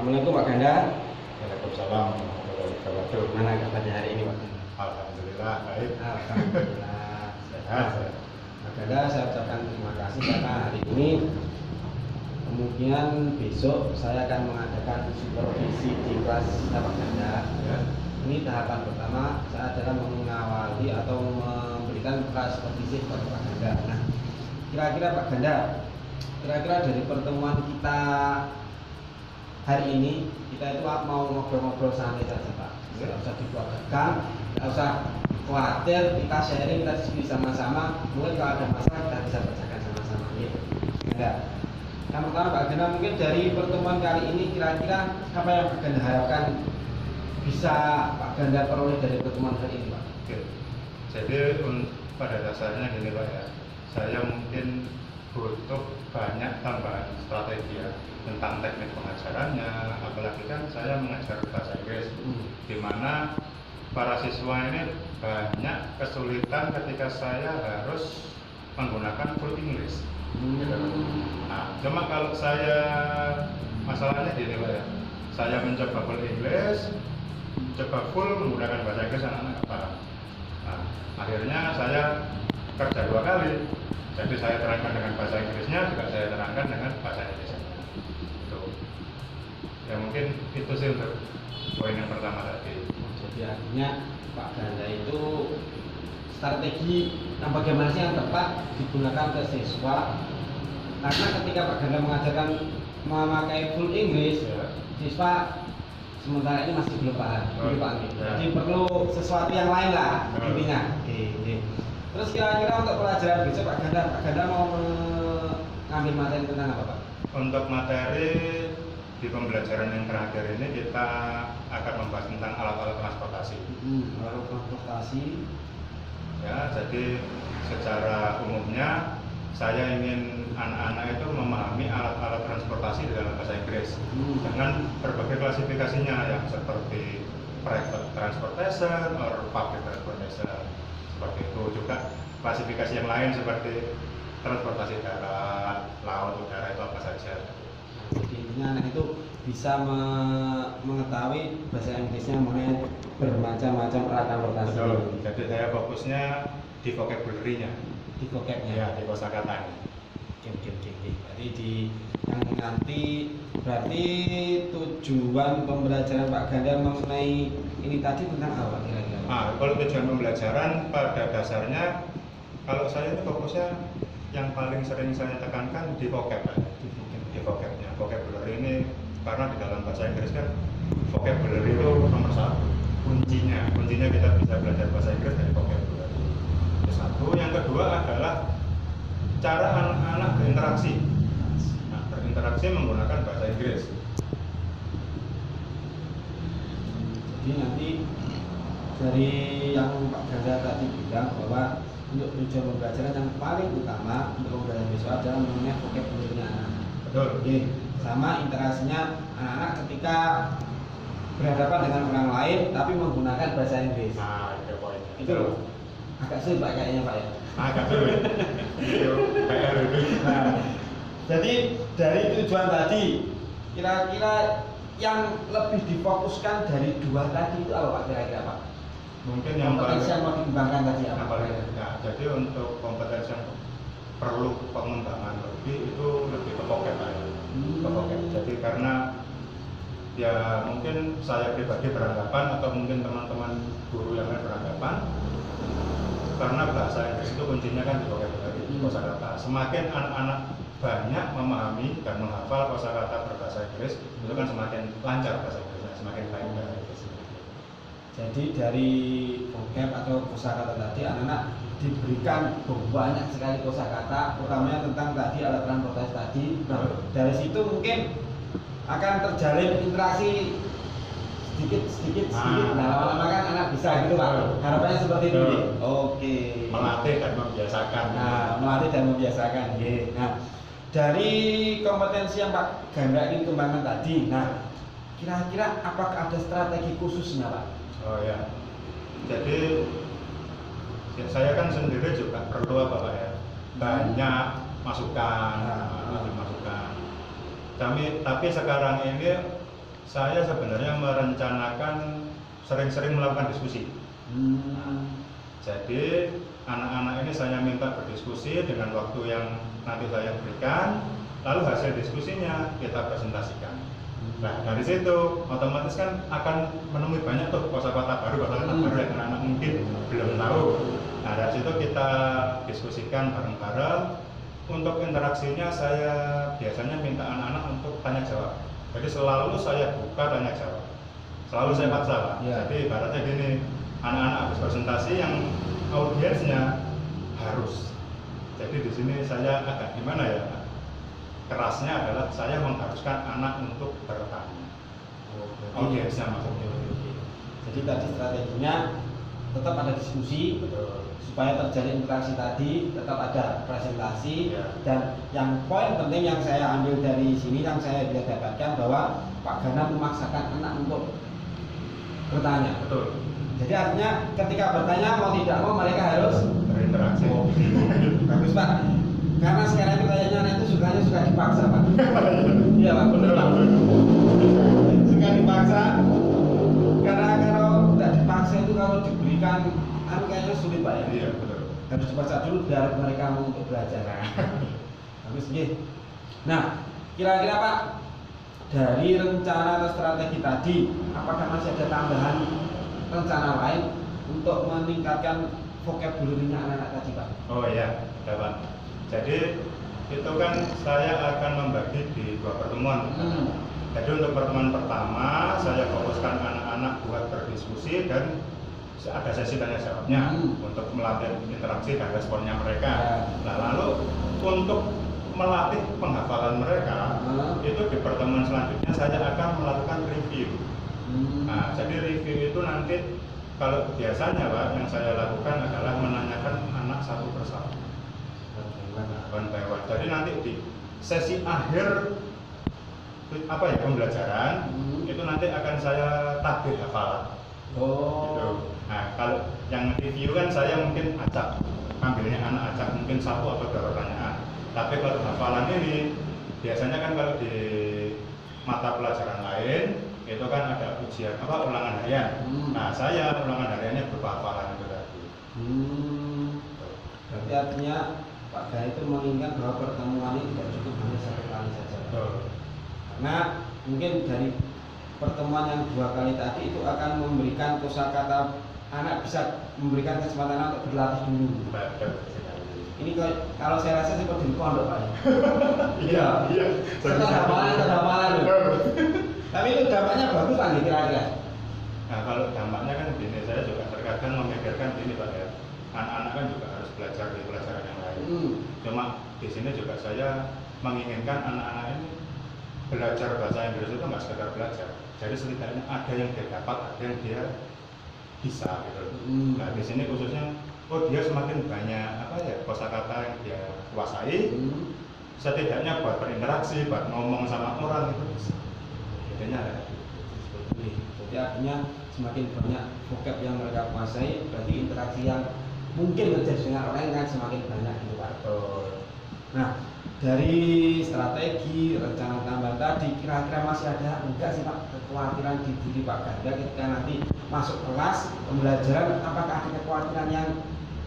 Assalamualaikum Pak Ganda. Waalaikumsalam warahmatullahi wabarakatuh. Gimana kabarnya hari ini Pak? Alhamdulillah baik. Alhamdulillah sehat. Sehat. Pak Ganda, saya ucapkan terima kasih karena hari ini kemungkinan besok saya akan mengadakan supervisi di kelas Pak Ganda. Ya. Ini tahapan pertama, saya adalah mengawali atau memberikan kelas supervisi kepada Pak Ganda. Nah, kira-kira Pak Ganda, dari pertemuan kita hari ini, kita itu mau ngobrol-ngobrol santai saja Pak. Nggak usah dikeluarkan, nggak usah khawatir, kita sharing, kita diskusi sama-sama. Mungkin kalau ada masalah kita bisa pecahkan sama-sama. Gitu. Enggak. Yang pertama Pak Ganda, mungkin dari pertemuan kali ini kira-kira apa yang Pak Ganda harapkan bisa Pak Ganda peroleh dari pertemuan hari ini Pak? Oke. Jadi pada dasarnya gini Pak ya, saya mungkin butuh banyak tambahan strategi ya tentang teknik pengajarannya, apalagi kan saya mengajar bahasa Inggris, di mana para siswa ini banyak kesulitan ketika saya harus menggunakan full English. Gitu. Nah, cuma kalau saya masalahnya gini Pak ya, saya mencoba full English, coba full menggunakan bahasa Inggris, anak-anak nggak paham. Nah, akhirnya saya kerja 2 kali. Jadi saya terangkan dengan bahasa Inggrisnya, juga saya terangkan dengan bahasa Indonesia. Itu. Ya mungkin itu sih untuk poin yang pertama tadi. Jadi artinya Pak Ganda itu strategi yang bagaimana sih yang tepat digunakan ke siswa, karena ketika Pak Ganda mengajarkan memakai full English, Ya. siswa sementara ini masih belum paham, Ya. jadi perlu sesuatu yang lain lah intinya. Oke. Terus kira-kira untuk pelajaran besok Pak Ganda mau mengambil materi tentang apa Pak? Untuk materi di pembelajaran yang terakhir ini kita akan membahas tentang alat-alat transportasi. Alat transportasi. Ya, jadi secara umumnya saya ingin anak-anak itu memahami alat-alat transportasi di dalam bahasa Inggris dengan berbagai klasifikasinya yang seperti private transportation or public transportation, seperti itu. Juga klasifikasi yang lain seperti transportasi darat, laut, udara itu apa saja. Jadi intinya anak itu bisa mengetahui bahasa Inggrisnya mengenai bermacam-macam alat transportasi. Betul. Jadi saya fokusnya di vocabulary-nya. Di vocabnya. Ya, di kosakatanya. Oke. Jadi yang nanti berarti tujuan pembelajaran Pak Ganda mengenai ini tadi tentang apa kira-kira? Kalau tujuan pembelajaran pada dasarnya, kalau saya itu fokusnya yang paling sering saya tekankan di vocab, Pak. Di vocabnya. Vocabulary ini karena di dalam bahasa Inggris kan vocabulary itu nomor 1. Kuncinya kita bisa belajar bahasa Inggris dari vocabulary. Itu satu. Yang kedua adalah cara anak-anak berinteraksi. Nah, berinteraksi menggunakan bahasa Inggris. Jadi nanti dari yang Pak Ganda tadi bilang bahwa untuk tujuan pembelajaran yang paling utama untuk pembelajaran besok adalah mengenai vocabulary anak-anak. Betul. Oke. Sama interaksinya anak-anak ketika berhadapan dengan orang lain tapi menggunakan bahasa Inggris. Nah, itu poinnya. Itu loh. Agak sulit Pak kayaknya Pak ya. Agak sulit. Itu PR itu. Nah, jadi dari tujuan tadi kira-kira yang lebih difokuskan dari 2 tadi itu apa Pak kira-kira Pak? Mungkin yang kompetensi yang mau dikembangkan tadi apa? Nah, jadi untuk kompetensi yang perlu pengembangan lebih itu lebih ke vocab ya. Ke vocab. Jadi karena ya mungkin saya pribadi beranggapan atau mungkin teman-teman guru yang lain beranggapan karena bahasa Inggris itu kuncinya kan di vocabulary, kosakata. Semakin anak-anak banyak memahami dan menghafal kosakata berbahasa Inggris, itu kan semakin lancar bahasa Inggrisnya, semakin baik bahasa Inggris. Jadi dari vocab atau kosakata tadi anak-anak diberikan banyak sekali kosakata, utamanya tentang tadi alat transportasi tadi. Nah, dari situ mungkin akan terjalin interaksi sedikit. Nah, lama-lama kan anak bisa gitu Pak. Harapannya seperti itu. Oke. Melatih dan membiasakan. Nah, melatih dan membiasakan. Nah, dari kompetensi yang Pak Ganda ingin kembangkan tadi, nah kira-kira apakah ada strategi khususnya Pak? Oh ya, jadi ya, saya kan sendiri juga perlu apa Pak ya, banyak masukan. Tapi sekarang ini saya sebenarnya merencanakan sering-sering melakukan diskusi. Jadi anak-anak ini saya minta berdiskusi dengan waktu yang nanti saya berikan, lalu hasil diskusinya kita presentasikan. Nah dari situ otomatis kan akan menemui banyak tuh kosakata baru yang anak-anak mungkin belum tahu. Nah dari situ kita diskusikan bareng-bareng. Untuk interaksinya saya biasanya minta anak-anak untuk tanya jawab. Jadi selalu saya buka tanya jawab. Selalu saya paksa Pak. Jadi ibaratnya gini, anak-anak habis presentasi yang audiensnya harus. Jadi di sini saya agak gimana ya? Kerasnya adalah saya mengharuskan anak untuk bertanya. Audiensnya maksudnya. Jadi tadi strateginya tetap ada diskusi, supaya terjadi interaksi tadi, tetap ada presentasi, dan yang poin penting yang saya ambil dari sini yang saya bisa dapatkan bahwa Pak Gana memaksakan anak untuk bertanya. Betul. Jadi artinya ketika bertanya mau tidak mau mereka harus berinteraksi. Bagus Pak. Karena sekarang itu kayaknya anak itu sukanya suka dipaksa Pak. Iya Pak, benar Pak. Suka dipaksa. Karena kalau tidak dipaksa itu kalau diberikan kayaknya sulit Pak ya. Iya betul. Harus dipaksa dulu biar mereka mau untuk belajar. Bagus nggih. Nah, kira-kira Pak dari rencana atau strategi tadi, apakah masih ada tambahan rencana lain untuk meningkatkan vocabulary-nya anak-anak tadi Pak? Oh iya, ada Pak. Jadi itu kan saya akan membagi di 2 pertemuan. Jadi untuk pertemuan pertama saya fokuskan anak-anak buat berdiskusi dan ada sesi tanya jawabnya untuk melatih interaksi dan responnya mereka. Nah lalu untuk melatih penghafalan mereka itu di pertemuan selanjutnya saya akan melakukan review. Nah jadi review itu nanti kalau biasanya Pak yang saya lakukan adalah menanyakan anak satu persatu. One by one. Jadi nanti di sesi akhir pembelajaran itu nanti akan saya tagih hafalan. Gitu. Nah kalau yang review kan saya mungkin acak, ambilnya anak acak mungkin 1 atau 2 pertanyaan. Tapi kalau hafalan ini biasanya kan kalau di mata pelajaran lain itu kan ada ujian ulangan harian. Nah saya ulangan hariannya berupa hafalan itu tadi. Berarti artinya Pak Gana itu menginginkan bahwa pertemuan ini tidak cukup hanya 1 kali saja. Karena mungkin dari pertemuan yang 2 kali tadi itu akan memberikan kosakata, anak bisa memberikan kesempatan untuk berlatih dulu. Ini kalau saya rasa seperti di pondok Pak. Iya. Setelah hafalan. Tapi itu dampaknya bagus Pak kira-kira. Nah kalau dampaknya kan gini, saya juga terkadang memikirkan ini Pak ya. Anak-anak kan juga harus belajar di pelajaran yang lain. Cuma di sini juga saya menginginkan anak-anak ini belajar bahasa Inggris itu nggak sekedar belajar. Jadi setidaknya ada yang dia dapat, ada yang dia bisa gitu. Nah di sini khususnya, dia semakin banyak kosakata yang dia kuasai. Setidaknya buat berinteraksi, buat ngomong sama orang itu bisa. Jadinya ada. Jadi artinya semakin banyak vocab yang mereka kuasai, berarti interaksi yang mungkin terjadi dengan orang kan semakin banyak gitu Pak. Nah dari strategi rencana tambahan tadi kira-kira masih ada enggak sih Pak kekhawatiran di diri Pak Ganda ketika nanti masuk kelas pembelajaran, apakah ada kekhawatiran yang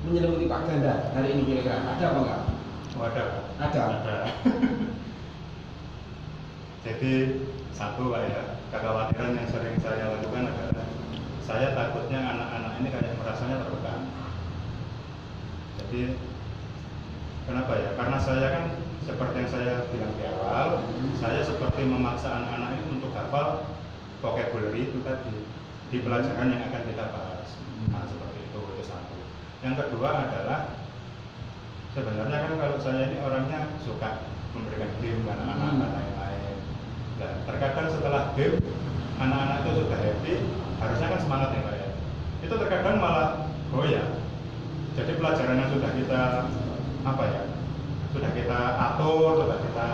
menyelimuti Pak Ganda hari ini kira-kira ada apa enggak? Ada. Jadi satu Pak ya, kekhawatiran yang sering saya lakukan adalah saya takutnya anak-anak ini kayak merasanya tertekan. Jadi kenapa ya? Karena saya kan seperti yang saya bilang di awal, saya seperti memaksa anak-anak ini untuk hafal vocabulary itu tadi di pelajaran yang akan kita bahas. Nah seperti itu satu. Yang kedua adalah sebenarnya kan kalau saya ini orangnya suka memberikan game anak-anak dan lain-lain. Dan terkadang setelah game anak-anak itu sudah happy, harusnya kan semangat ya Pak ya. Itu terkadang malah goyah. Jadi pelajaran yang sudah kita sudah kita atur, sudah kita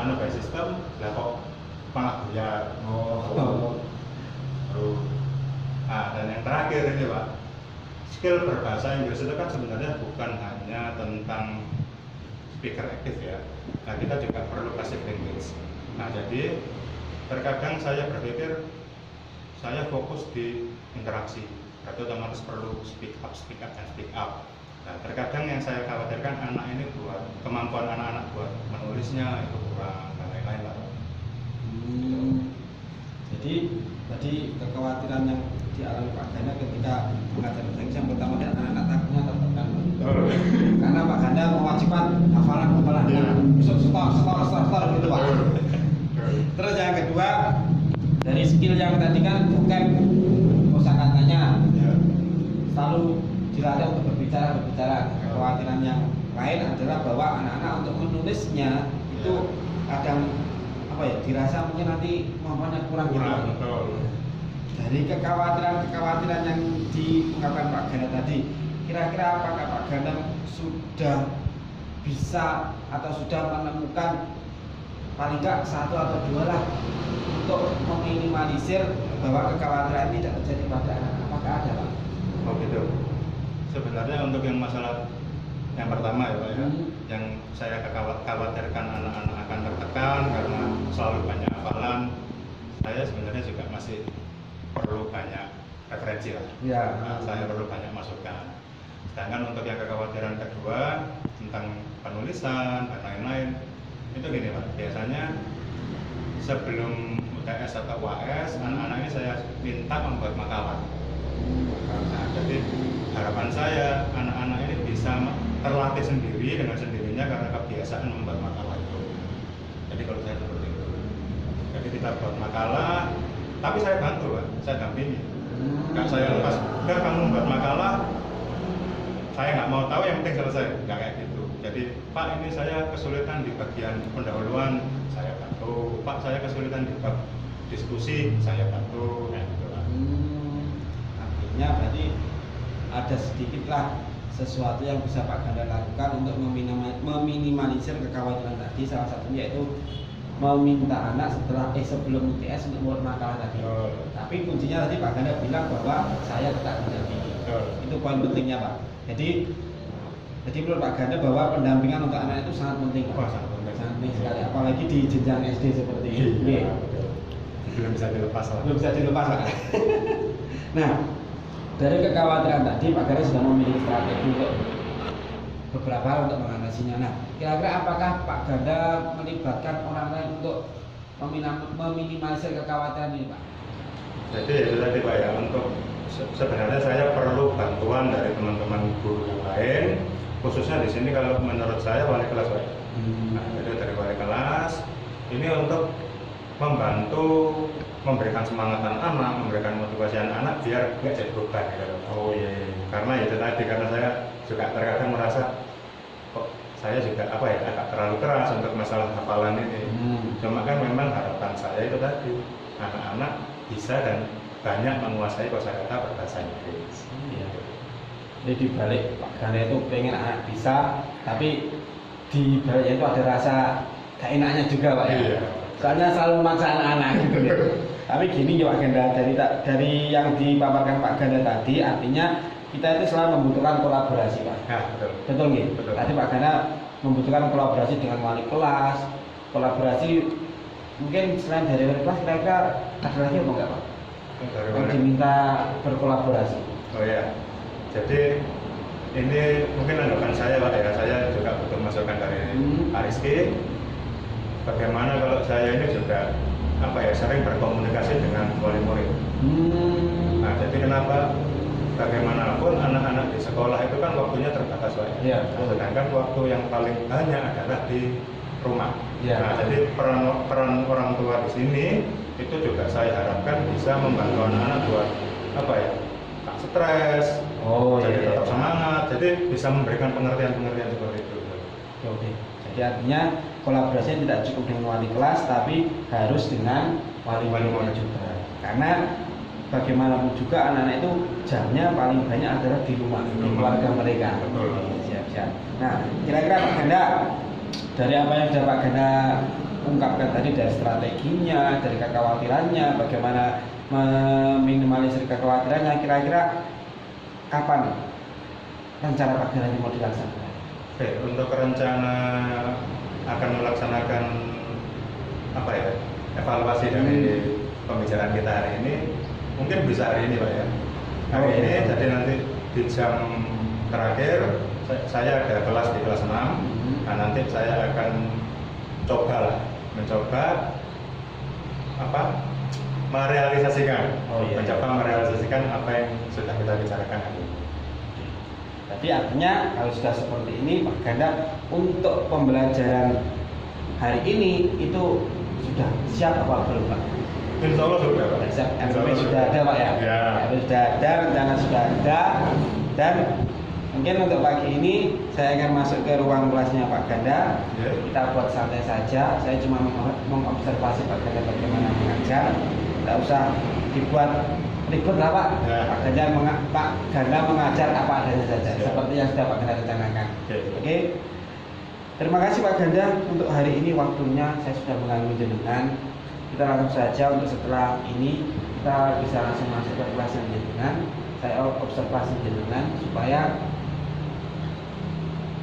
by sistem, lah kok malah goyah. Nah dan yang terakhir ini Pak, skill berbahasa Inggris itu kan sebenarnya bukan hanya tentang speaker aktif ya. Nah kita juga perlu passive language. Nah jadi terkadang saya berpikir saya fokus di interaksi, berarti otomatis perlu speak up, dan speak up. Nah, terkadang yang saya khawatirkan anak ini buat kemampuan anak-anak buat menulisnya itu kurang dan lain-lain lah. Jadi tadi kekhawatiran yang dialami Pak Ganda ketika mengajar bahasa Inggris yang pertama kan anak-anak takutnya tertekan. Karena Pak Ganda mewajibkan hafalan besok setor gitu Pak. Terus yang kedua dari skill yang tadi kan vocab kosakatanya selalu dilatih untuk berbicara. Kekhawatiran yang lain adalah bahwa anak-anak untuk menulisnya itu kadang dirasa mungkin nanti kemampuannya kurang gitu. Dari kekhawatiran yang diungkapkan Pak Ganda tadi, kira-kira apakah Pak Ganda sudah bisa atau sudah menemukan paling enggak satu atau dua lah untuk meminimalisir bahwa kekhawatiran ini tidak terjadi pada anak? Apakah ada Pak? Oh gitu. Sebenarnya untuk yang masalah yang pertama ya Pak ya, yang saya khawatirkan anak-anak akan tertekan karena selalu banyak hafalan, saya sebenarnya juga masih perlu banyak referensi lah. Saya perlu banyak masukan. Sedangkan untuk yang kekhawatiran kedua tentang penulisan dan lain-lain, itu gini Pak, biasanya sebelum UTS atau UAS, anak-anak ini saya minta membuat makalah. Nah, jadi harapan saya anak-anak ini bisa terlatih sendiri dengan sendirinya karena kebiasaan membuat makalah itu. Jadi kalau saya seperti itu, jadi kita buat makalah, tapi saya bantu Pak, saya dampingi. Nggak saya lepas, kamu membuat makalah, saya nggak mau tahu, yang penting selesai, nggak kayak gitu. Jadi Pak ini saya kesulitan di bagian pendahuluan, saya bantu. Pak saya kesulitan di bab diskusi, saya bantu. Kayak gitu Pak. Artinya berarti ada sedikitlah sesuatu yang bisa Pak Ganda lakukan untuk meminimalisir kekhawatiran tadi. Salah satunya yaitu meminta anak sebelum UTS untuk membuat makalah tadi. Tapi kuncinya tadi Pak Ganda bilang bahwa saya tetap mendampingi. Itu poin pentingnya Pak. Jadi menurut Pak Ganda bahwa pendampingan untuk anak itu sangat penting. Sangat penting sekali, apalagi di jenjang SD seperti ini. Belum bisa dilepas lah. Nah, dari kekhawatiran tadi Pak Ganda sudah memiliki strategi untuk beberapa hal untuk mengatasinya. Nah, kira-kira apakah Pak Ganda melibatkan orang lain untuk meminimalisir kekhawatiran ini Pak? Jadi itu tadi Pak ya, untuk sebenarnya saya perlu bantuan dari teman-teman guru yang lain, khususnya di sini kalau menurut saya wali kelas Pak. Nah, jadi dari wali kelas ini untuk membantu memberikan semangat anak-anak, memberikan motivasi anak-anak biar nggak jadi beban gitu. Karena itu tadi, karena saya juga terkadang merasa kok saya juga agak terlalu keras untuk masalah hafalan ini. Cuma kan memang harapan saya itu tadi anak-anak bisa dan banyak menguasai kosakata berbahasa Inggris. Jadi di balik Pak Ganda itu pengen anak bisa, tapi di baliknya itu ada rasa gak enaknya juga Pak ya. Soalnya selalu memaksa anak-anak gitu ya. Tapi gini ya Pak Ganda, dari yang dipaparkan Pak Ganda tadi, artinya kita itu selalu membutuhkan kolaborasi Pak. Betul nggih? Tadi Pak Ganda membutuhkan kolaborasi dengan wali kelas, kolaborasi mungkin selain dari wali kelas, kira-kira ada lagi apa enggak Pak? Yang diminta berkolaborasi. Jadi ini mungkin anggapan saya Pak ya, saya juga butuh masukan dari Pak Rizky. Bagaimana kalau saya ini juga sering berkomunikasi dengan wali murid. Nah, jadi kenapa? Bagaimanapun anak-anak di sekolah itu kan waktunya terbatas Pak. Sedangkan waktu yang paling banyak adalah di rumah. Nah, jadi peran orang tua di sini itu juga saya harapkan bisa membantu anak-anak buat tak stres, jadi tetap semangat, jadi bisa memberikan pengertian seperti itu. Jadi artinya kolaborasinya tidak cukup dengan wali kelas, tapi harus dengan wali murid juga. Karena bagaimanapun juga anak-anak itu jamnya paling banyak adalah di rumah, di keluarga mereka. Siap. Nah, kira-kira Pak Ganda, dari apa yang sudah Pak Ganda ungkapkan tadi, dari strateginya, dari kekhawatirannya, bagaimana meminimalisir kekhawatirannya, kira-kira kapan rencana Pak Ganda ini mau dilaksanakan? Untuk rencana akan melaksanakan evaluasi dari pembicaraan kita hari ini mungkin bisa hari ini Pak ya. Hari ini jadi nanti di jam terakhir saya ada kelas di kelas 6. Nah, nanti saya akan mencoba mencoba merealisasikan apa yang sudah kita bicarakan hari ini. Jadi artinya kalau sudah seperti ini Pak Ganda, untuk pembelajaran hari ini itu sudah siap apa belum Pak? Insya Allah sudah Pak. MPP sudah ada Pak ya? Ya. Sudah ada, rencana sudah ada, dan mungkin untuk pagi ini saya akan masuk ke ruang kelasnya Pak Ganda. Ya. Kita buat santai saja. Saya cuma mengobservasi Pak Ganda bagaimana mengajar. Tidak usah dibuat ribut lah Pak. Ya. Pak Ganda mengajar apa adanya saja, Ya. seperti yang sudah Pak Ganda rencanakan. Ya. Oke. Terima kasih Pak Ganda untuk hari ini, waktunya saya sudah mengganggu jenengan. Kita langsung saja untuk setelah ini kita bisa langsung masuk ke kelas jenengan. Saya observasi jenengan supaya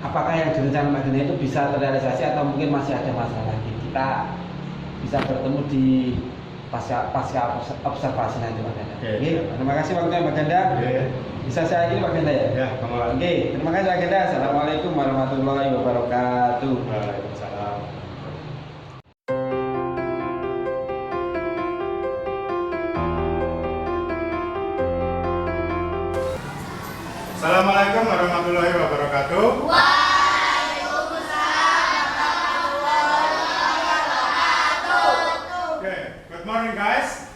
apakah yang direncanakan Pak Ganda itu bisa terrealisasi atau mungkin masih ada masalah lagi. Kita bisa bertemu di pasca observasi nanti Pak Ganda. Oke. Terima kasih waktunya Pak Ganda. Bisa saya akhiri Pak Ganda ya? Ya, kembali. Oke, terima kasih Pak Ganda. Assalamualaikum warahmatullahi wabarakatuh. Waalaikumsalam. Assalamualaikum warahmatullahi wabarakatuh. Okay, good morning guys.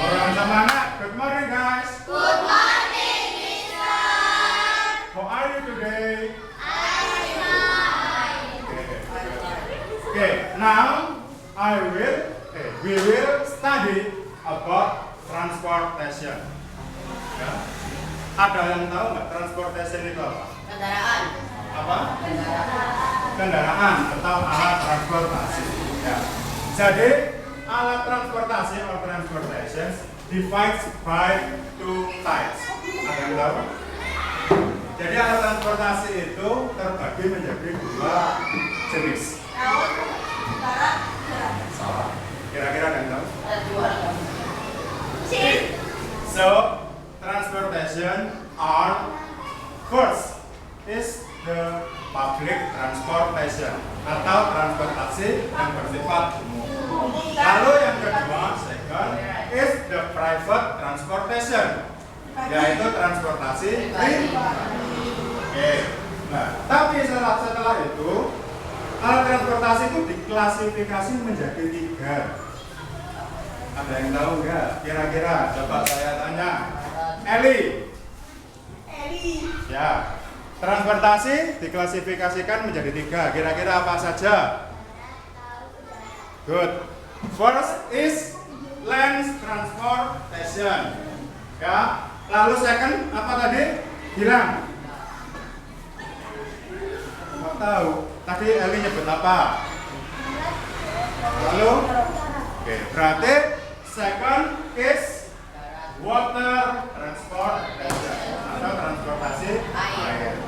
Orang semangat. Good morning guys. How are you today? Okay, now we will study about transportation. Ya. Ada yang tahu nggak transportation itu apa? Kendaraan. Apa? Kendaraan atau alat transportasi. Ya. Jadi alat transportasi atau transportation divides by two types. Ada yang tahu? Jadi alat transportasi itu terbagi menjadi dua jenis. Salah. Kira-kira ada yang tahu? So transportation are first is the public transportation atau transportasi yang bersifat umum. Lalu yang kedua, second is the private transportation, yaitu transportasi pribadi. Oke. Nah, tapi setelah itu alat transportasi itu diklasifikasi menjadi 3. Ada yang tahu nggak? Kira-kira coba saya tanya. Eli. Ya. Transportasi diklasifikasikan menjadi 3. Kira-kira apa saja? Good. First is land transportation. Ya. Lalu second apa tadi? Bilang. Nggak tahu. Tadi Eli nyebut apa? Lalu? Oke. Berarti second is water transportation atau transportasi air.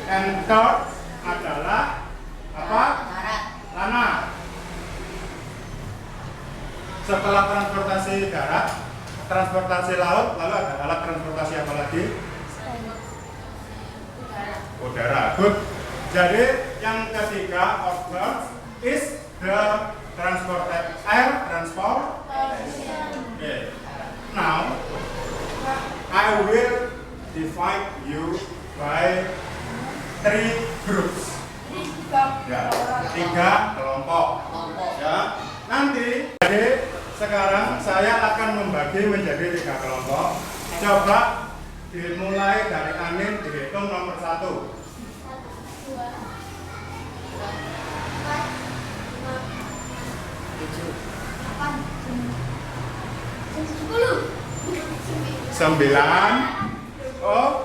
And third adalah apa? Tanah. Setelah transportasi darat, transportasi laut, lalu ada alat transportasi apa lagi? Udara. Good. Jadi yang ketiga of third is the air transportation. Okay. Now I will divide you by 3 groups. Ya, 3 kelompok. Ya, nanti jadi sekarang saya akan membagi menjadi 3 kelompok. Coba dimulai dari Amin, dihitung nomor 1. 9. Oh,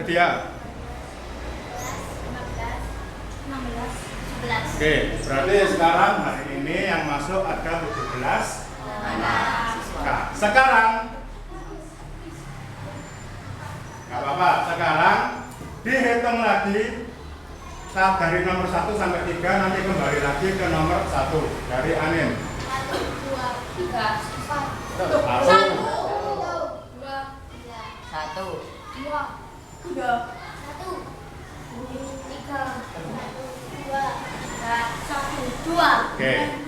dia. Oke, berarti sekarang hari ini yang masuk ada 17. Nah, sekarang nggak apa-apa. Sekarang dihitung lagi saat dari nomor 1 sampai 3 nanti kembali lagi ke nomor 1 dari Anin. 1, 2, 3, 4. 1, 2. Oke.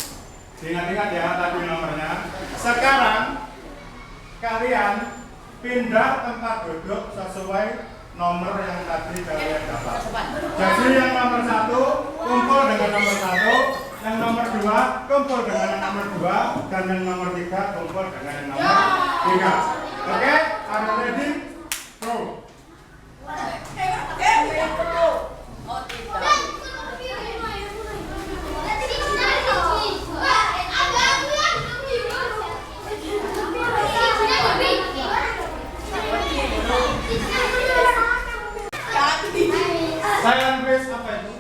Ingat-ingat ya tadi nomornya. Sekarang kalian pindah tempat duduk sesuai nomor yang tadi kalian dapat. Jadi yang nomor 1 kumpul dengan nomor 1, yang nomor 2 kumpul dengan yang nomor 2, dan yang nomor 3 kumpul dengan yang nomor 3. Oke? Are you ready? Go. Silent race apa itu?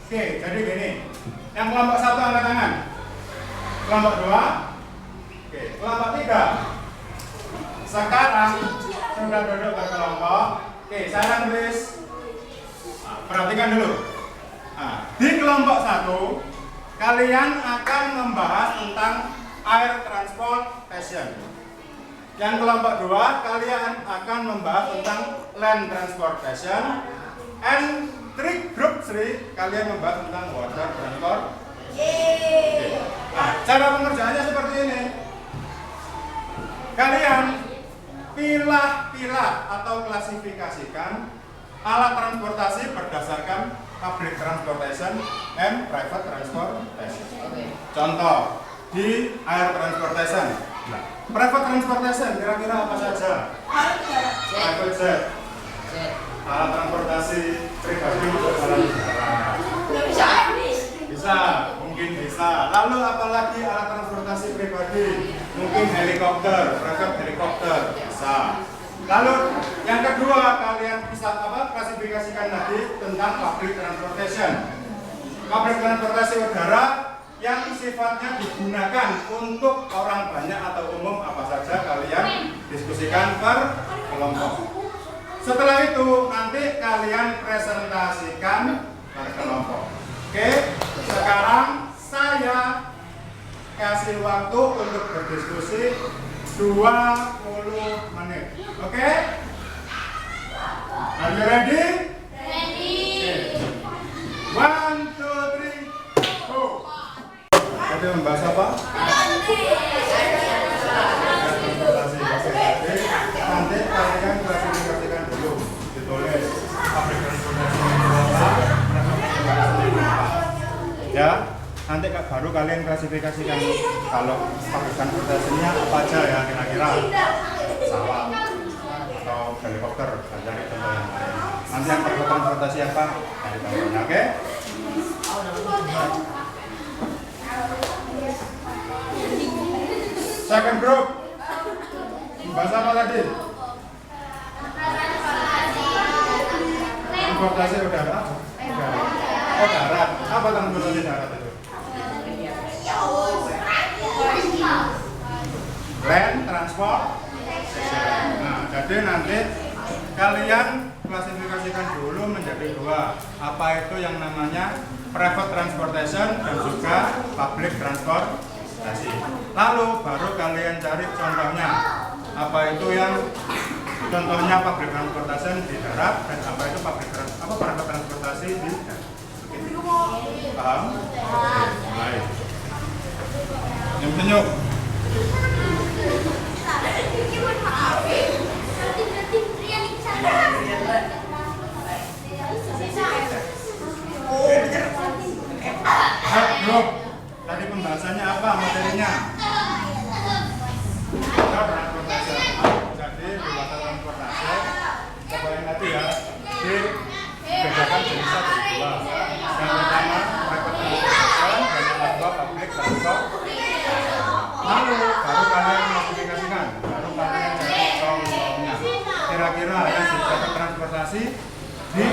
Oke, jadi gini. Yang kelompok 1 angkat tangan. Kelompok 2. Oke, kelompok 3. Sekarang sudah duduk berkelompok. Oke, silent race. Perhatikan dulu. Di kelompok 1 kalian akan membahas tentang air transportation. Yang kelompok 2 kalian akan membahas tentang land transportation. And group 3 kalian membahas tentang water transport. Nah, cara pengerjaannya seperti ini. Kalian pilah-pilah atau klasifikasikan alat transportasi berdasarkan public transportation and private transportation. Contoh di air transportation. Private transportation kira-kira apa saja? Private jet. Alat transportasi pribadi untuk jalan darat. Bisa, mungkin bisa. Lalu apalagi alat transportasi pribadi? Mungkin helikopter, private helikopter bisa. Lalu yang kedua kalian bisa klasifikasikan lagi tentang public transportation. Public transportasi udara yang sifatnya digunakan untuk orang banyak atau umum apa saja kalian diskusikan per kelompok. Setelah itu nanti kalian presentasikan per kelompok. Oke, sekarang saya kasih waktu untuk berdiskusi 20 menit. Oke? Are you ready? Ready. 1, 2, 3, go. Tadi membahas apa? Transportasi. Nanti kalian klasifikasikan dulu, ditulis public transportation apa, ya. Nanti baru kalian klasifikasikan kalau public transportasinya apa aja ya kira-kira. Pesawat atau helikopter, cari contoh yang lain. Nanti yang private transportasi apa? Cari contohnya, oke? Second group. Bahasa apa tadi? Transportasi udara. Oh, darat. Apa transportasi darat itu? Land transport. Nah, jadi nanti kalian klasifikasikan dulu menjadi 2. Apa itu yang namanya private transportation dan juga public transportasi. Lalu baru kalian cari contohnya. Apa itu yang contohnya public transportation di darat dan apa itu private transportasi di darat. Paham? Baik. Yang senyum. Group. Tadi pembahasannya apa materinya? Transportasi. Jadi di water transportasi, pokoknya tadi ya, dibedakan jenisnya jadi 2. Yang pertama private transportation dan yang kedua public transport. Lalu baru kalian klasifikasikan, baru kalian cari contohnya. Kira-kira yang private transportasi di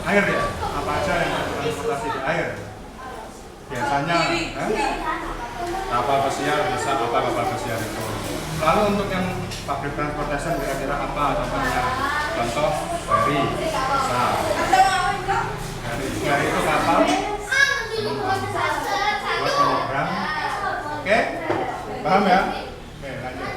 air ya? Apa aja yang transportasi di air? Biasanya kapal pesiar bisa apa kapal pesiar itu. Lalu untuk yang public transportation kira-kira apa contohnya? Contoh ferry bisa. Yaitu kapal buat menyeberang. Oke? Paham ya? Oke, lanjut.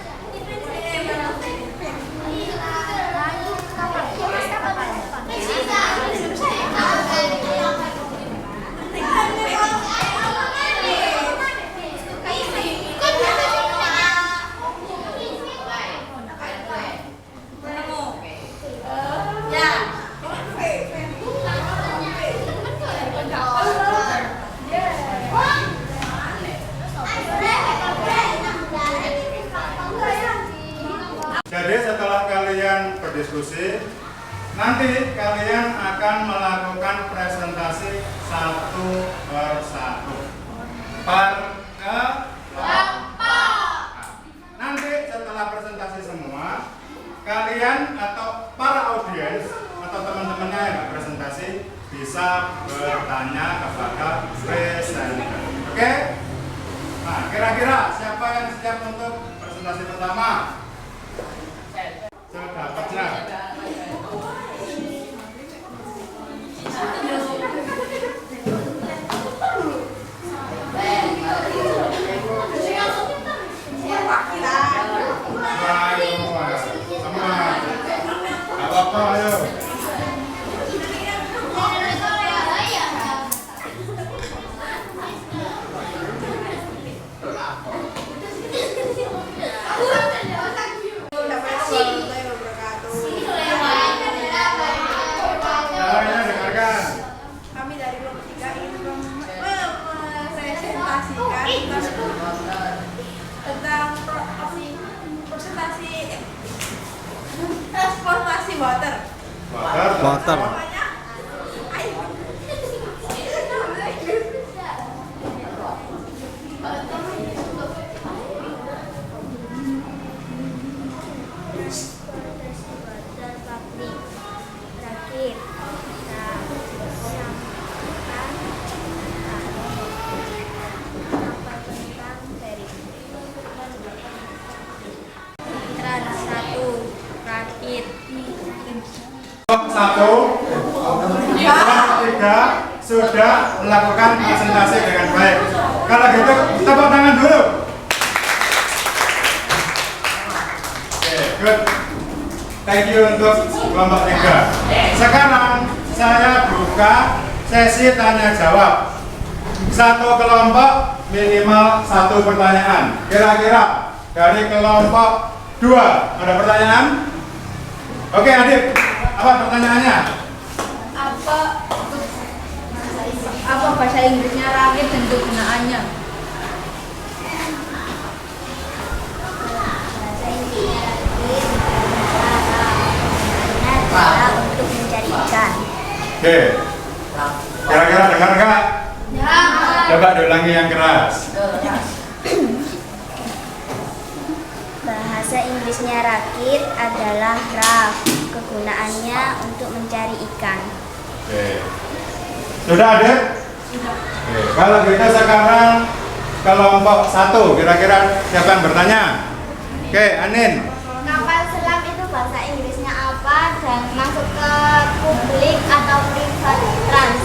Jadi setelah kalian berdiskusi, nanti kalian akan melakukan presentasi satu per satu. Per kelompok. Nanti setelah presentasi semua, kalian atau para audiens atau teman-temannya yang presentasi bisa bertanya kepada presenter. Oke? Nah, kira-kira siapa yang siap untuk presentasi pertama? Sedapatnya. Apa-apa, ayo. Caranya dengarkan. Kami dari kelompok 3 ingin mempresentasikan tentang presentasi transportasi water. Water. Pokoknya, ayo. Terakhir, kita sampaikan apa tentang trans 1 rakit. Satu, dua, tiga sudah melakukan presentasi dengan baik. Kalau gitu, tepuk tangan dulu. Oke, good. Thank you untuk kelompok 3. Sekarang saya buka sesi tanya jawab. Satu kelompok minimal satu pertanyaan. Kira-kira dari kelompok 2 ada pertanyaan? Oke, Adit. Apa pertanyaannya? Apa bahasa Inggrisnya rakit dan kegunaannya? Bahasa Inggrisnya rakit adalah untuk mencari ikan. Oke. Kira-kira dengar nggak? Coba diulangi yang keras. Bahasa Inggrisnya rakit adalah raft. Kegunaannya untuk mencari ikan. Oke. Sudah ada? Oke. Kalau kita sekarang kelompok 1, kira-kira siapa yang bertanya? Oke, Anin. Kapal selam itu bahasa Inggrisnya apa dan masuk ke publik atau private trans?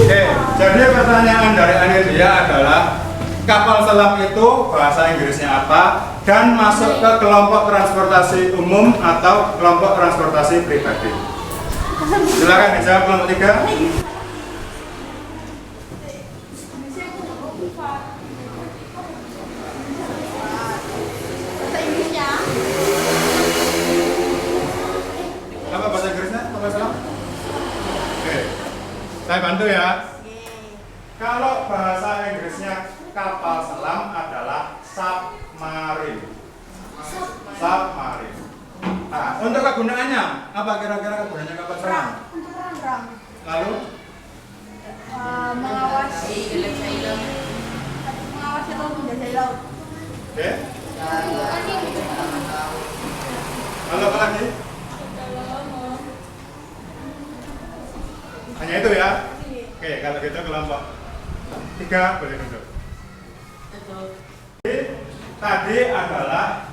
Oke, jadi pertanyaan dari Anin dia adalah kapal selam itu bahasa Inggrisnya apa dan masuk ke kelompok transportasi umum atau kelompok transportasi pribadi. Silakan dijawab kelompok 3. Bahasa Inggrisnya? Apa bahasa Inggrisnya? Kapal selam? Oke, saya bantu ya. Kalau bahasa Inggrisnya kapal selam adalah submarine. Submarine. Nah, untuk kegunaannya, apa kira-kira kegunaannya kapal selam? Lalu? Mengawasi atau menjajah laut. Oke. Lalu apa lagi? Hanya itu ya? Oke, kalau gitu kelompok 3 boleh duduk. Jadi, tadi adalah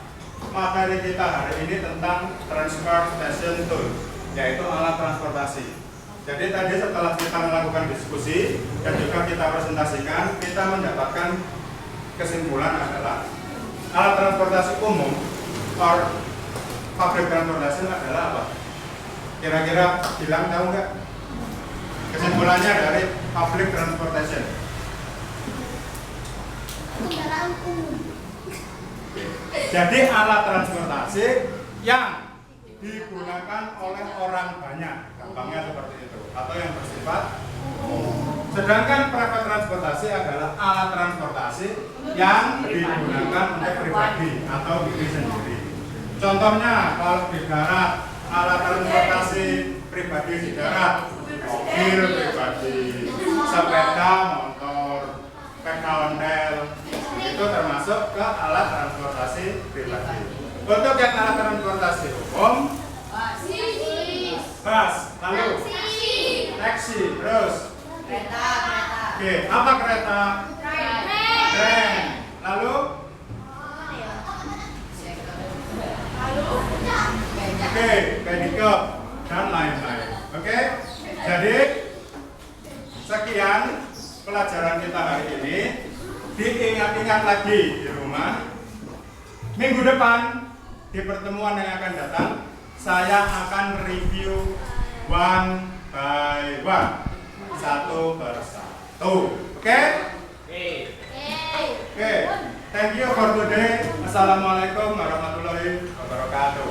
materi kita hari ini tentang transportation tool, yaitu alat transportasi. Jadi tadi setelah kita melakukan diskusi dan juga kita presentasikan, kita mendapatkan kesimpulan adalah alat transportasi umum or public transportation adalah apa? Kira-kira bilang tahu nggak? Kesimpulannya dari public transportation. Kendaraan umum. Jadi alat transportasi yang digunakan oleh orang banyak, gampangnya seperti itu, atau yang bersifat umum. Sedangkan private transportasi adalah alat transportasi yang digunakan untuk pribadi atau diri sendiri. Contohnya kalau di darat, alat transportasi pribadi di darat, mobil pribadi, sepeda motor, sepeda ondel, itu termasuk ke alat transportasi pribadi. Untuk yang alat transportasi umum, bus, lalu taksi, terus Kereta. oke, apa kereta? Tren, lalu oke, pedicab dan lain-lain. Oke, jadi sekian pelajaran kita hari ini. Diingat-ingat lagi di rumah. Minggu depan di pertemuan yang akan datang, saya akan review one by one, satu persatu. Oke? Oke. Thank you for today. Assalamualaikum warahmatullahi wabarakatuh.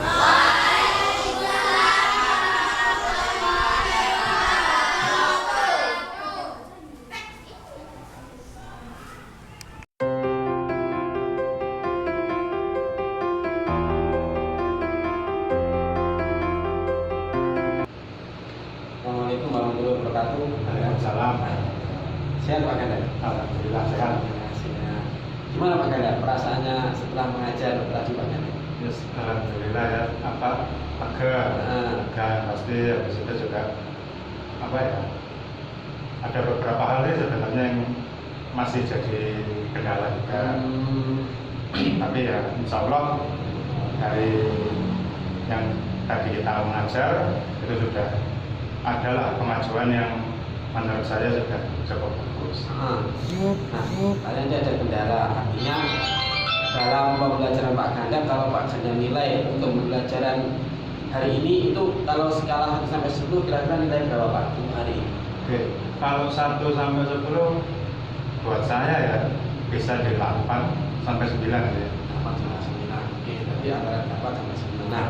Assalamualaikum warahmatullahi wabarakatuh. Waalaikumsalam. Sehat Pak Ganda? Alhamdulillah sehat. Sehat. Gimana Pak Ganda perasaannya setelah mengajar tadi Pak Ganda? Yes, alhamdulillah ya. Agak pasti habis itu juga ada beberapa hal ya sebenarnya yang masih jadi kendala juga. Tapi ya insya Allah dari yang tadi kita mengajar itu sudah adalah kemajuan yang menurut saya sudah cukup bagus. Nah, kalian ini ada kendala, artinya dalam pembelajaran Pak Ganda, kalau Pak Ganda nilai untuk pembelajaran hari ini itu kalau skala 1 sampai 10 kira-kira nilai berapa Pak untuk hari ini? Oke, kalau 1 sampai 10 buat saya ya bisa di 8 sampai 9 ya. 8 sampai 9. Oke, tapi antara 8 sampai 9. Nah,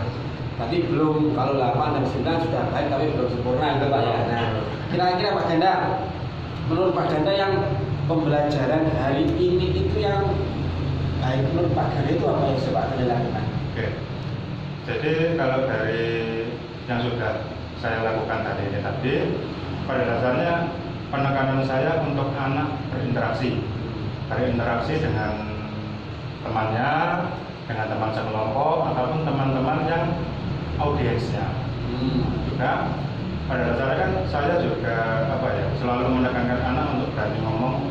tadi belum, kalau 8 dan 9 sudah baik tapi belum sempurna itu Pak ya. Nah, kira-kira Pak Ganda, menurut Pak Ganda yang pembelajaran hari ini itu yang baik menurut Pak Ganda itu apa yang bisa Pak Ganda lakukan? Oke, jadi kalau dari yang sudah saya lakukan tadi pada dasarnya penekanan saya untuk anak berinteraksi dengan temannya, dengan teman sekelompok ataupun teman-teman yang audiensnya. Juga pada dasarnya kan saya juga selalu menekankan anak untuk berani ngomong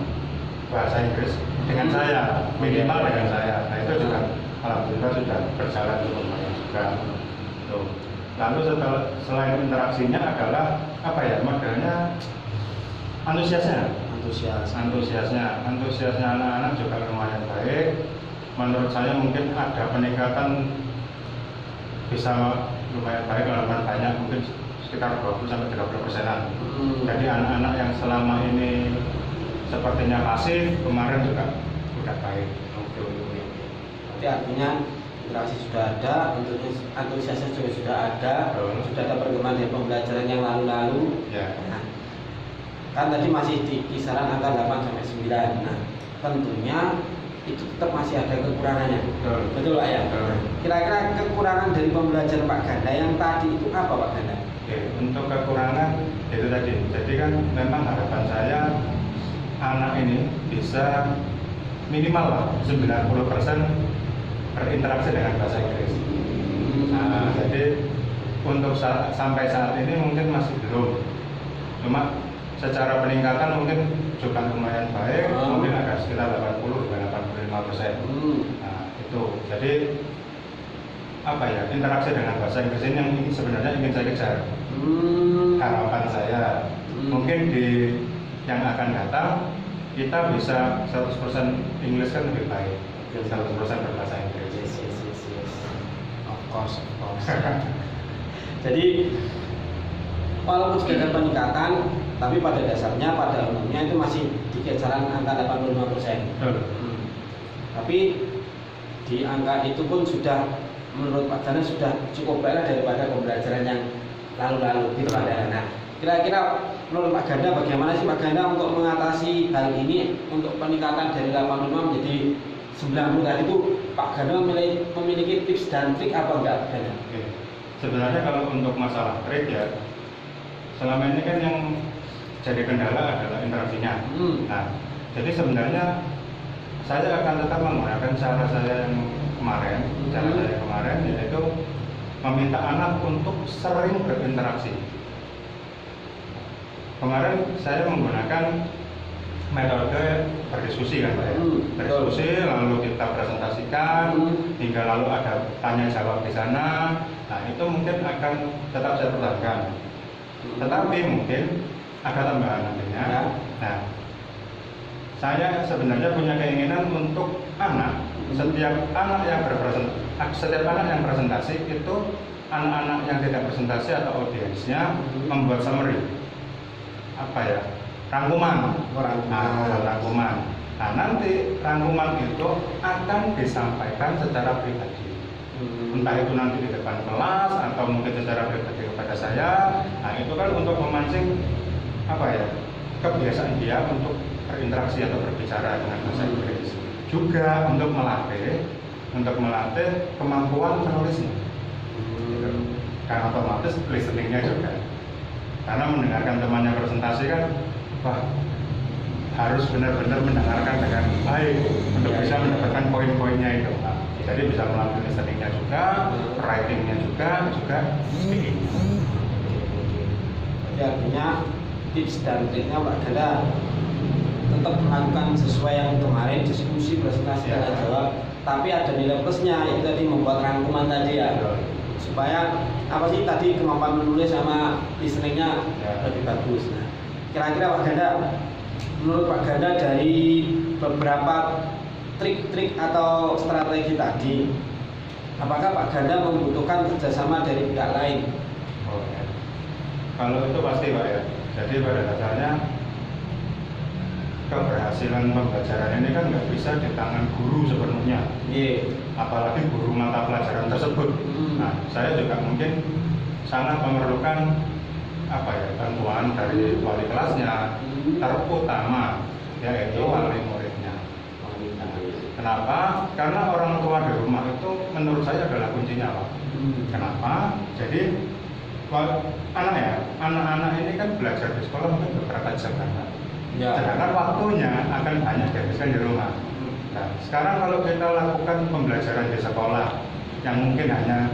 bahasa Inggris dengan saya, minimal dengan saya. Nah itu juga alhamdulillah sudah berjalan cukup baik juga. Tuh. Lalu selain interaksinya adalah modelnya antusiasnya anak-anak juga lumayan baik. Menurut saya mungkin ada peningkatan, bisa lumayan baik, lumayan banyak, mungkin sekitar 20-30%. Jadi anak-anak yang selama ini sepertinya pasif, kemarin juga sudah baik. Jadi artinya interaksi sudah ada, antusiasnya juga sudah ada, sudah ada perkembangan dari pembelajaran yang lalu-lalu. Ya. Nah, kan tadi masih di kisaran angka 8 sampai 9. Nah, tentunya itu tetap masih ada kekurangannya. Betul Pak ya? Kira-kira kekurangan dari pembelajaran Pak Ganda yang tadi itu apa Pak Ganda? Oke, untuk kekurangan itu tadi. Jadi kan memang harapan saya anak ini bisa minimal lah 90% berinteraksi dengan bahasa Inggris. Nah, jadi untuk sampai saat ini mungkin masih belum. Cuma secara peningkatan mungkin juga lumayan baik, mungkin ada sekitar 80-85%. Nah itu, jadi apa ya, interaksi dengan bahasa Inggris ini yang sebenarnya ingin saya kejar. Harapan saya mungkin di yang akan datang kita bisa 100% English kan lebih baik, 100% berbahasa Inggris. Yes. Of course. Jadi walaupun sudah ada peningkatan, tapi pada dasarnya, pada umumnya itu masih di kisaran angka 85%. Tapi di angka itu pun sudah, menurut Pak Ganda sudah cukup baik daripada pembelajaran yang lalu-lalu gitu Pak Ganda. Nah, kira-kira menurut Pak Ganda bagaimana sih Pak Ganda untuk mengatasi hal ini, untuk peningkatan dari 85 menjadi 90 tadi itu Pak Ganda memiliki tips dan trik apa enggak Pak Ganda? Oke. Sebenarnya kalau untuk masalah trik ya, selama ini kan yang jadi kendala adalah interaksinya. Nah, jadi sebenarnya saya akan tetap menggunakan cara saya yang kemarin, yaitu meminta anak untuk sering berinteraksi. Kemarin saya menggunakan metode berdiskusi kan Pak ya. Berdiskusi lalu kita presentasikan hingga lalu ada tanya jawab di sana. Nah, itu mungkin akan tetap saya pertahankan. Tetapi mungkin ada tambahan nantinya. Nah, saya sebenarnya punya keinginan untuk setiap anak yang presentasi itu anak-anak yang tidak presentasi atau audiensnya membuat summary, rangkuman. Nah, nanti rangkuman itu akan disampaikan secara pribadi, entah itu nanti di depan kelas atau mungkin secara pribadi kepada saya. Nah, itu kan untuk memancing kebiasaan dia untuk berinteraksi atau berbicara dengan bahasa Inggris, juga untuk melatih kemampuan menulisnya. Karena otomatis listeningnya juga, karena mendengarkan temannya presentasi kan harus benar-benar mendengarkan dengan baik untuk bisa mendapatkan poin-poinnya itu. Jadi bisa melalui listeningnya juga, writingnya juga speaking. Jadi artinya tips dan triknya Pak Ganda tetap melakukan sesuai yang kemarin, diskusi, presentasi, tanya jawab, tapi ada nilai plusnya, yaitu tadi membuat rangkuman tadi ya, supaya tadi kemampuan menulis sama listeningnya lebih bagus. Nah, kira-kira Pak Ganda, menurut Pak Ganda dari beberapa trik-trik atau strategi tadi, apakah Pak Ganda membutuhkan kerjasama dari pihak lain? Kalau itu pasti Pak ya. Jadi pada dasarnya keberhasilan pembelajaran ini kan nggak bisa di tangan guru sepenuhnya. Apalagi guru mata pelajaran tersebut. Nah, saya juga mungkin sangat memerlukan bantuan dari wali kelasnya, terutama yaitu wali muridnya. Kenapa? Karena orang tua di rumah itu menurut saya adalah kuncinya Pak. Kenapa? Jadi anak-anak ini kan belajar di sekolah mungkin beberapa jam kan. Sedangkan waktunya akan banyak dihabiskan di rumah. Nah, sekarang kalau kita lakukan pembelajaran di sekolah yang mungkin hanya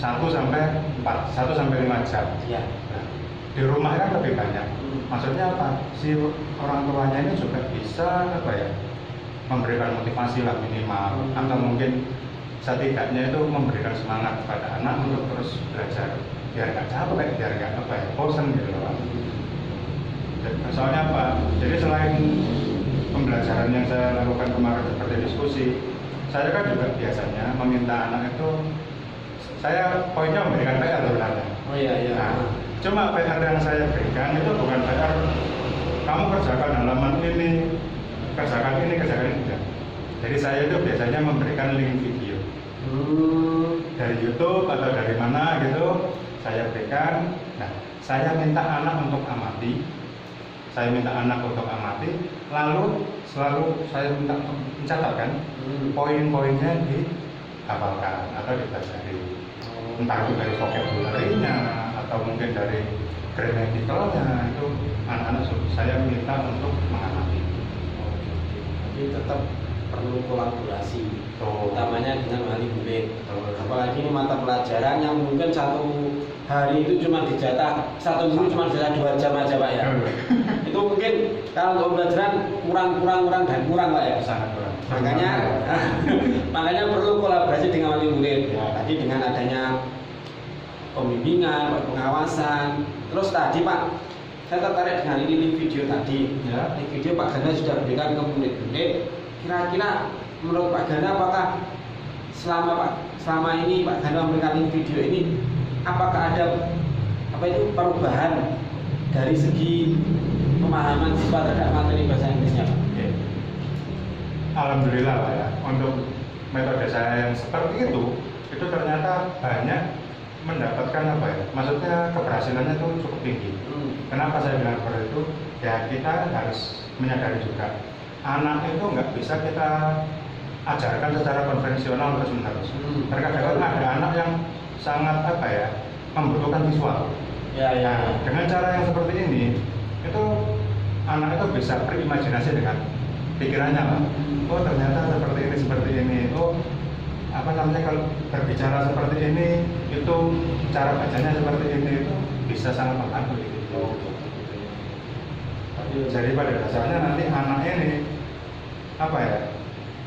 1 sampai 5 jam. Nah, di rumah kan lebih banyak. Maksudnya apa? Si orang tuanya ini juga bisa memberikan motivasi lah minimal, atau mungkin setidaknya itu memberikan semangat kepada anak untuk terus belajar, biar nggak capek, biar nggak bosan gitu loh. Soalnya jadi selain pembelajaran yang saya lakukan kemarin seperti diskusi, saya kan juga biasanya meminta anak itu, saya poinnya memberikan PR sebenarnya. Nah, cuma PR yang saya berikan itu bukan PR kamu kerjakan halaman ini, kerjakan ini enggak. Jadi saya itu biasanya memberikan link video dari YouTube atau dari mana gitu, saya berikan. Nah, saya minta anak untuk amati, lalu selalu saya minta untuk mencatatkan poin-poinnya, dihafalkan atau dipelajari, entah itu dari vocabulary-nya atau mungkin dari grammaticalnya. Itu anak-anak saya minta untuk mengamati. Jadi tetap perlu kolaborasi, utamanya dengan wali murid. Apalagi ini mata pelajaran yang mungkin satu hari itu cuma dijatah, satu guru cuma dijatah 2 jam aja Pak ya. Itu mungkin kalau untuk pembelajaran kurang Pak ya. Sangat kurang. Makanya perlu kolaborasi dengan wali murid. Ya, tadi dengan adanya pembimbingan, pengawasan. Terus tadi Pak, saya tertarik dengan ini video tadi. Ya, di video Pak Ganda sudah berikan ke murid-murid. Kira-kira menurut Pak Ganda apakah selama ini Pak Ganda memberikan video ini, apakah ada perubahan dari segi pemahaman siswa terhadap materi bahasa Inggrisnya Pak? Oke. Alhamdulillah Pak ya, untuk metode saya yang seperti itu ternyata banyak mendapatkan maksudnya keberhasilannya itu cukup tinggi. Kenapa saya bilang seperti itu? Ya kita harus menyadari juga anak itu nggak bisa kita ajarkan secara konvensional terus menerus. Terkadang ada anak yang sangat membutuhkan visual. Nah, dengan cara yang seperti ini itu anak itu bisa berimajinasi dengan pikirannya Pak. Oh ternyata seperti ini. Oh kalau berbicara seperti ini itu cara bacanya seperti ini, itu bisa sangat membantu gitu. Jadi pada dasarnya nanti anak ini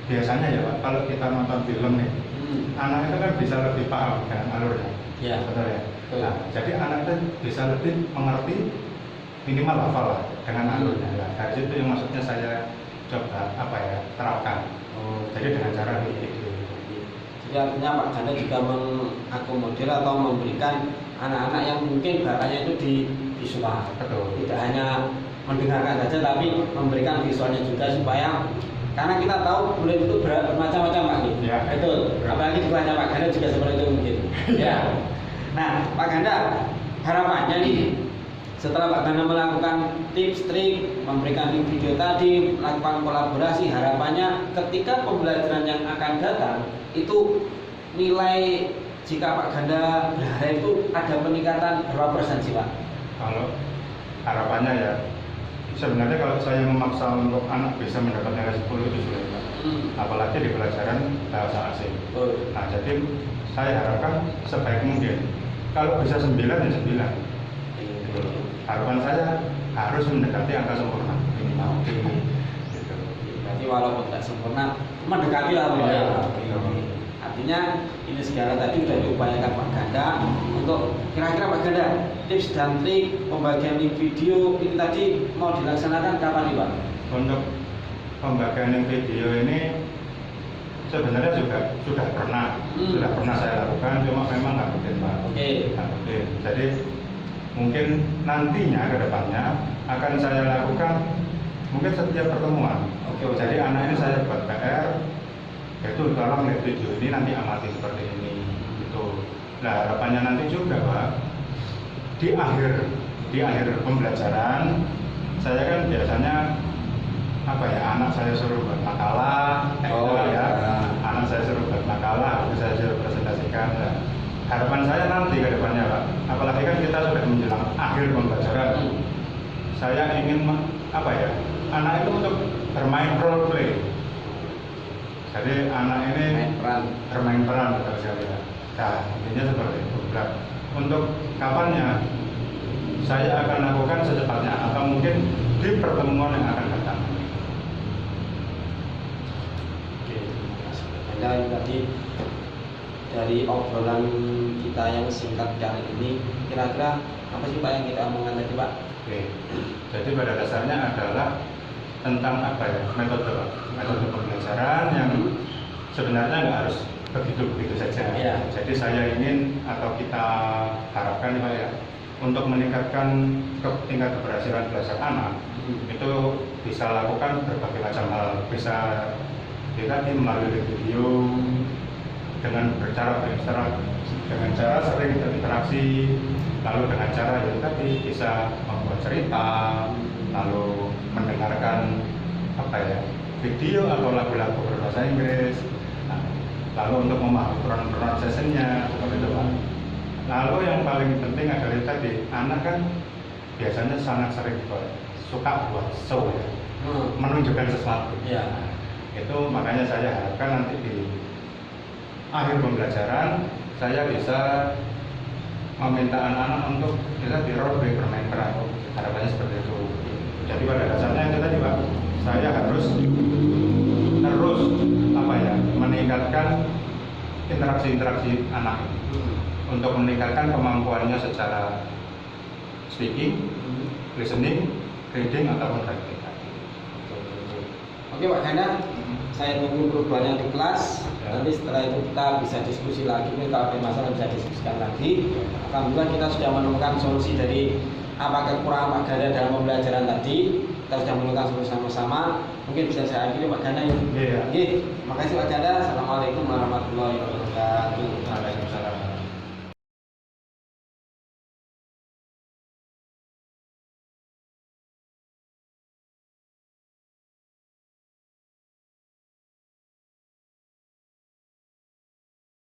biasanya ya Pak, kalau kita nonton film nih, anak itu kan bisa lebih paham dengan alurnya. Ya. Betul ya. Nah, jadi anak itu bisa lebih mengerti, minimal hafal lah dengan alurnya. Nah, dari situ yang maksudnya saya coba terapkan. Jadi dengan cara video. Jadi artinya Pak Ganda juga mengakomodir atau memberikan anak-anak yang mungkin bakatnya itu di visual. Betul. Tidak hanya mendengarkan saja, tapi memberikan visualnya juga supaya, karena kita tahu murid itu bermacam-macam Pak. Ya. Betul. Apalagi di kelasnya Pak Ganda juga seperti itu mungkin. Ya. Nah, Pak Ganda, harapannya nih setelah Pak Ganda melakukan tips, trik, memberikan video tadi, melakukan kolaborasi, harapannya ketika pembelajaran yang akan datang itu nilai jika Pak Ganda berharap itu ada peningkatan berapa persen sih Pak? Kalau harapannya ya, sebenarnya kalau saya memaksa untuk anak bisa mendapat nilai 10 itu sulit Pak. Apalagi di pelajaran bahasa asing. Nah jadi saya harapkan sebaik mungkin kalau bisa 9 ya 9. Harapan saya harus mendekati angka sempurna minimal. Gitu. Berarti walaupun tidak sempurna, mendekati lah Pak. Ya. Artinya ini segala tadi sudah diupayakan Pak Ganda untuk kira-kira Pak Ganda tips dan trik pembagian link video ini tadi mau dilaksanakan kapan nih Pak? Untuk pembagian link video ini sebenarnya juga sudah pernah saya lakukan, cuma memang nggak rutin Pak. Oke. Jadi mungkin nantinya ke depannya akan saya lakukan mungkin setiap pertemuan. Jadi anak ini saya buat PR, yaitu tolong lihat video ini nanti amati seperti ini gitu. Nah harapannya nanti juga Pak, di akhir pembelajaran saya kan biasanya anak saya suruh buat makalah, anak saya suruh buat makalah, saya suruh presentasikan. Nah, harapan saya nanti ke depannya Pak, apalagi kan kita sudah menjelang akhir pembelajaran, saya ingin anak itu untuk bermain role play. Jadi anak ini bermain peran betul sekali ya. Nah intinya seperti itu. Untuk kapannya saya akan lakukan secepatnya atau mungkin di pertemuan yang akan datang. Oke, terima kasih. Tadi dari obrolan kita yang singkat kali ini, kira-kira apa sih Pak yang kita omongkan tadi Pak? Oke. Jadi pada dasarnya adalah tentang metode pembelajaran yang sebenarnya nggak harus begitu saja. Ya. Jadi saya ingin atau kita harapkan Pak ya, untuk meningkatkan tingkat keberhasilan belajar anak itu bisa lakukan berbagai macam hal, bisa kita melalui video dengan berinteraksi, dengan cara sering berinteraksi, lalu dengan cara yang tadi bisa membuat cerita, lalu mendengarkan video atau lagu-lagu berbahasa Inggris, lalu untuk memahami pronunciation-nya seperti itu Pak. Lalu yang paling penting adalah tadi anak kan biasanya sangat sering suka buat show ya, menunjukkan sesuatu. Ya. Itu makanya saya harapkan nanti di akhir pembelajaran saya bisa meminta anak-anak untuk bisa di role play bermain peran. Harapannya seperti itu. Jadi pada dasarnya itu saya harus terus meningkatkan interaksi anak untuk meningkatkan kemampuannya secara speaking, listening, reading ataupun writing. Oke Pak Ganda, saya tunggu perubahannya di kelas. Ya. Nanti setelah itu kita bisa diskusi lagi. Kalau ada masalah bisa diskusikan lagi. Alhamdulillah kita sudah menemukan solusi dari apa kekurangan Pak Ganda dalam pembelajaran tadi. Kita sudah menemukan solusi sama-sama. Mungkin bisa saya akhiri Pak Ganda. Iya. Oke, makasih Pak Ganda. Assalamualaikum warahmatullahi wabarakatuh.